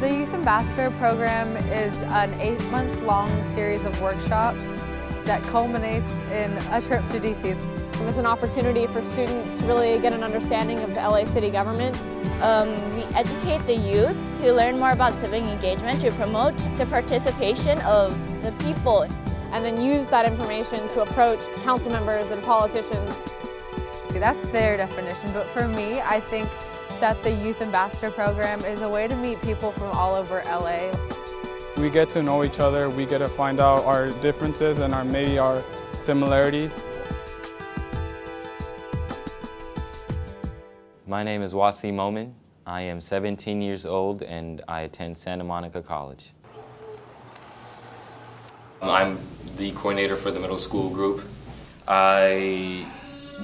The Youth Ambassador program is an 8-month-long series of workshops that culminates in a trip to DC. It's an opportunity for students to really get an understanding of the LA City government. We educate the youth to learn more about civic engagement, to promote the participation of the people. And then use that information to approach council members and politicians. That's their definition, but for me, I think that the Youth Ambassador program is a way to meet people from all over LA. We get to know each other, we get to find out our differences and maybe our similarities. My name is Wasim Momin. I am 17 years old and I attend Santa Monica College. I'm the coordinator for the middle school group. I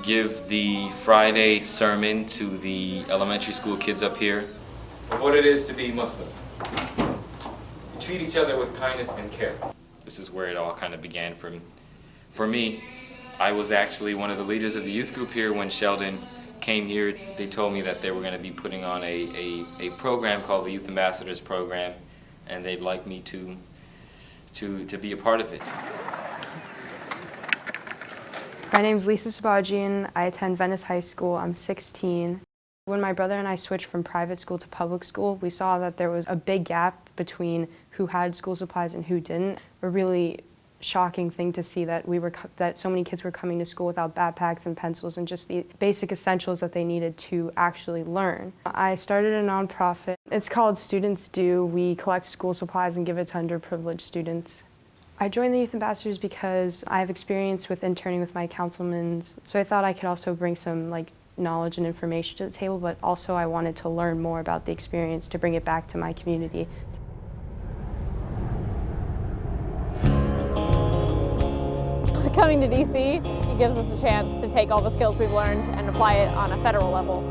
give the Friday sermon to the elementary school kids up here of what it is to be Muslim. We treat each other with kindness and care. This is where it all kind of began for me. I was actually one of the leaders of the youth group here when Sheldon came here. They told me that they were going to be putting on a program called the Youth Ambassadors Program, and they'd like me to be a part of it. My name's Lisa Sabajian. I attend Venice High School. I'm 16. When my brother and I switched from private school to public school, we saw that there was a big gap between who had school supplies and who didn't. A really shocking thing to see that that so many kids were coming to school without backpacks and pencils and just the basic essentials that they needed to actually learn. I started a nonprofit. It's called Students Do. We collect school supplies and give it to underprivileged students. I joined the Youth Ambassadors because I have experience with interning with my councilmen, so I thought I could also bring some knowledge and information to the table, but also I wanted to learn more about the experience to bring it back to my community. Coming to DC, it gives us a chance to take all the skills we've learned and apply it on a federal level.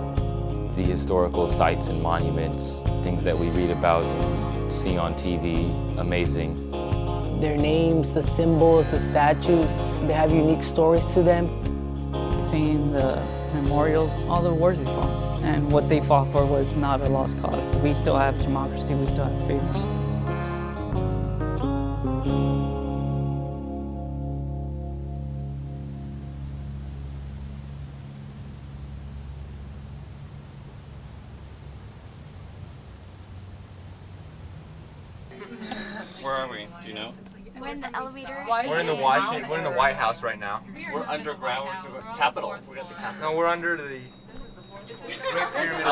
The historical sites and monuments, things that we read about and see on TV, amazing. Their names, the symbols, the statues, they have unique stories to them. Seeing the memorials, all the wars they fought, and what they fought for was not a lost cause. We still have democracy, we still have freedoms. Where are we? Do you know? We're in the elevator. We're in the White House right now. We're underground. We're the Capitol. We're at the Capitol. No, we're under the Great Pyramid.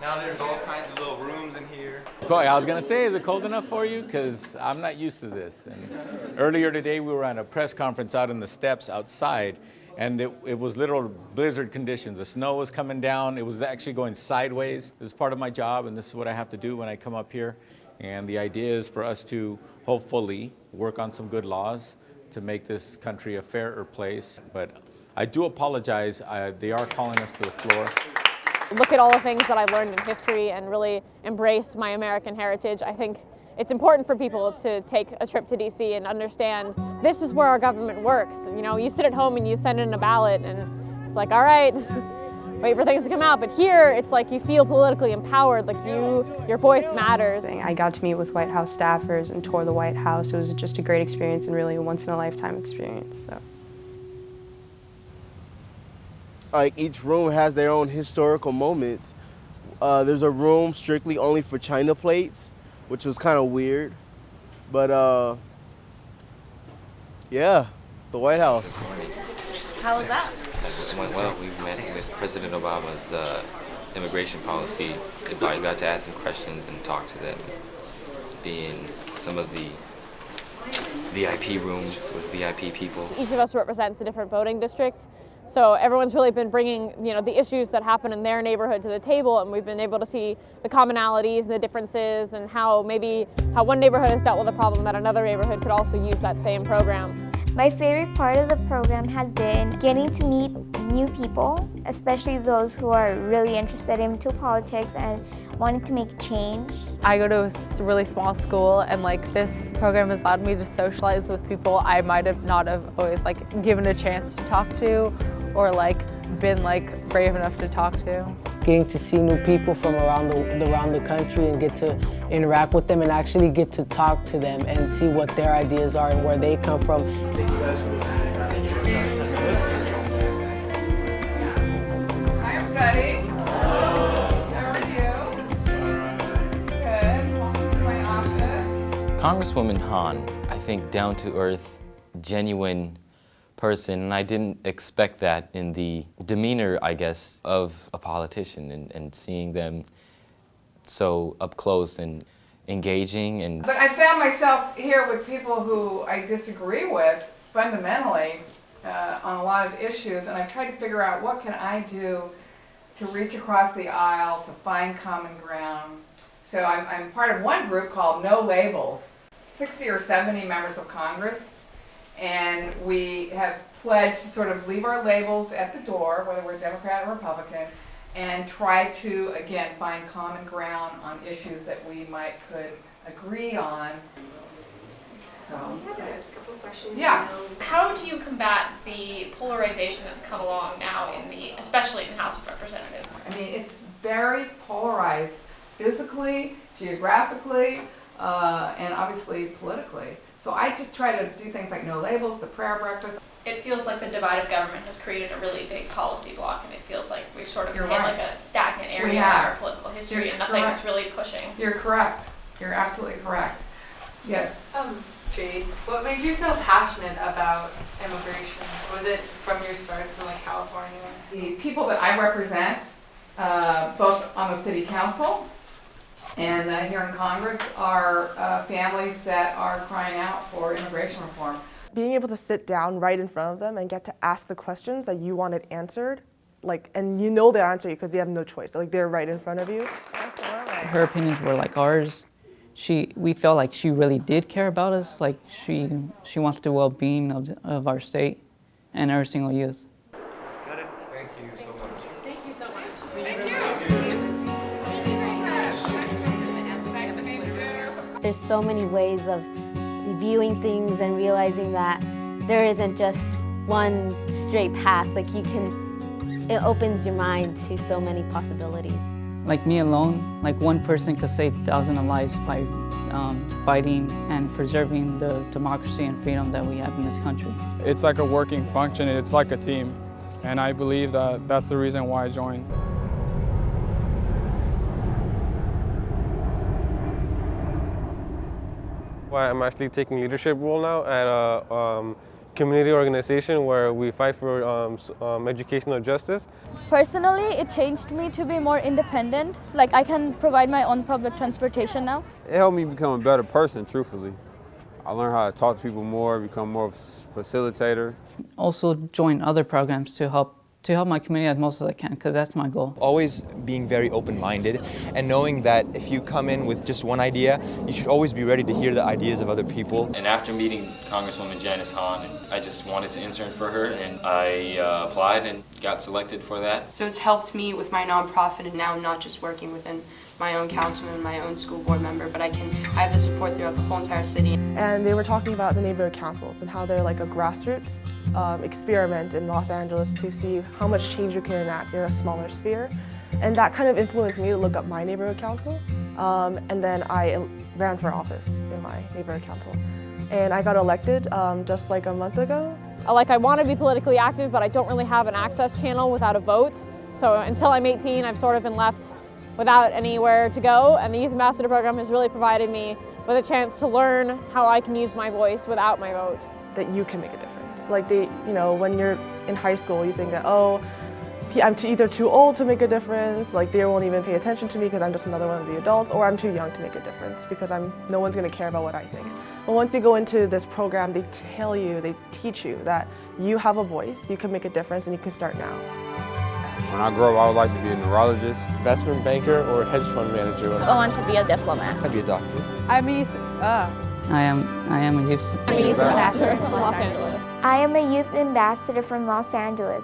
Now there's all kinds of little rooms in here. Coy, I was gonna say, is it cold enough for you? Because I'm not used to this. And earlier today, we were at a press conference out in the steps outside, and it was literal blizzard conditions. The snow was coming down. It was actually going sideways. This is part of my job, and this is what I have to do when I come up here. And the idea is for us to hopefully work on some good laws to make this country a fairer place. But I do apologize. They are calling us to the floor. Look at all the things that I learned in history and really embrace my American heritage. I think it's important for people to take a trip to DC and understand this is where our government works. You know, you sit at home and you send in a ballot and it's like, all right, wait for things to come out. But here, it's like you feel politically empowered, like your voice matters. I got to meet with White House staffers and tour the White House. It was just a great experience and really a once-in-a-lifetime experience. So. Like each room has their own historical moments. There's a room strictly only for China plates, which was kind of weird. But yeah, the White House. How was that? It went well. We met with President Obama's immigration policy advisor. Got to ask them questions and talk to them. Be in some of the VIP rooms with VIP people. Each of us represents a different voting district. So everyone's really been bringing, the issues that happen in their neighborhood to the table, and we've been able to see the commonalities and the differences and how one neighborhood has dealt with a problem that another neighborhood could also use that same program. My favorite part of the program has been getting to meet new people, especially those who are really interested into politics and wanting to make change. I go to a really small school, and this program has allowed me to socialize with people I might have not have always given a chance to talk to or been brave enough to talk to. getting to see new people from around the country and get to interact with them and actually get to talk to them and see what their ideas are and where they come from. Thank you guys for listening. I think you're about 10 minutes. Hi everybody. How are you? Good. Welcome to my office. Congresswoman Han, I think down-to-earth, genuine person, and I didn't expect that in the demeanor, I guess, of a politician and seeing them so up close and engaging. And But I found myself here with people who I disagree with fundamentally on a lot of issues, and I've tried to figure out what can I do to reach across the aisle, to find common ground. So I'm part of one group called No Labels, 60 or 70 members of Congress. And we have pledged to sort of leave our labels at the door, whether we're Democrat or Republican, and try to, again, find common ground on issues that we could agree on. So, I have a couple questions. Yeah. How do you combat the polarization that's come along now especially in the House of Representatives? I mean, it's very polarized physically, geographically, and obviously politically. So I just try to do things like No Labels, the prayer breakfast. It feels like the divide of government has created a really big policy block, and it feels like we've sort of You're hit right. like a stagnant We area in have. our political history, You're and nothing correct. is really pushing. You're correct. You're absolutely correct. Yes. Jade, what made you so passionate about immigration? Was it from your starts in like California? The people that I represent, both on the city council and here in Congress, are families that are crying out for immigration reform. Being able to sit down right in front of them and get to ask the questions that you wanted answered, and you know the answer because you have no choice. Like they're right in front of you. Her opinions were like ours. We felt like she really did care about us. Like she wants the well-being of our state and every single youth. Got it. Thank you so much. Thank you so much. Thank you. There's so many ways of viewing things and realizing that there isn't just one straight path. Like it opens your mind to so many possibilities. Like me alone, like one person could save thousands of lives by fighting and preserving the democracy and freedom that we have in this country. It's like a working function, it's like a team, and I believe that that's the reason why I joined. I'm actually taking leadership role now at a community organization where we fight for educational justice. Personally, it changed me to be more independent. Like I can provide my own public transportation now. It helped me become a better person, truthfully. I learned how to talk to people more, become more of a facilitator. Also join other programs to help my community as most as I can, because that's my goal. Always being very open-minded and knowing that if you come in with just one idea, you should always be ready to hear the ideas of other people. And after meeting Congresswoman Janice Hahn, I just wanted to intern for her, and I applied and got selected for that. So it's helped me with my nonprofit, and now I'm not just working within my own councilman, my own school board member, but I have the support throughout the whole entire city. And they were talking about the neighborhood councils and how they're like a grassroots experiment in Los Angeles to see how much change you can enact in a smaller sphere. And that kind of influenced me to look up my neighborhood council. And then I ran for office in my neighborhood council. And I got elected just like a month ago. I want to be politically active, but I don't really have an access channel without a vote. So until I'm 18, I've sort of been left without anywhere to go. And the Youth Ambassador Program has really provided me with a chance to learn how I can use my voice without my vote. That you can make a difference. Like when you're in high school, you think that, oh, I'm either too old to make a difference, like they won't even pay attention to me because I'm just another one of the adults, or I'm too young to make a difference because no one's going to care about what I think. But once you go into this program, they teach you that you have a voice, you can make a difference, and you can start now. When I grow up, I would like to be a neurologist, investment banker, or hedge fund manager. I want to be a diplomat. I'd be a doctor. I am a youth I'm a youth ambassador from Los Angeles. I am a youth ambassador from Los Angeles.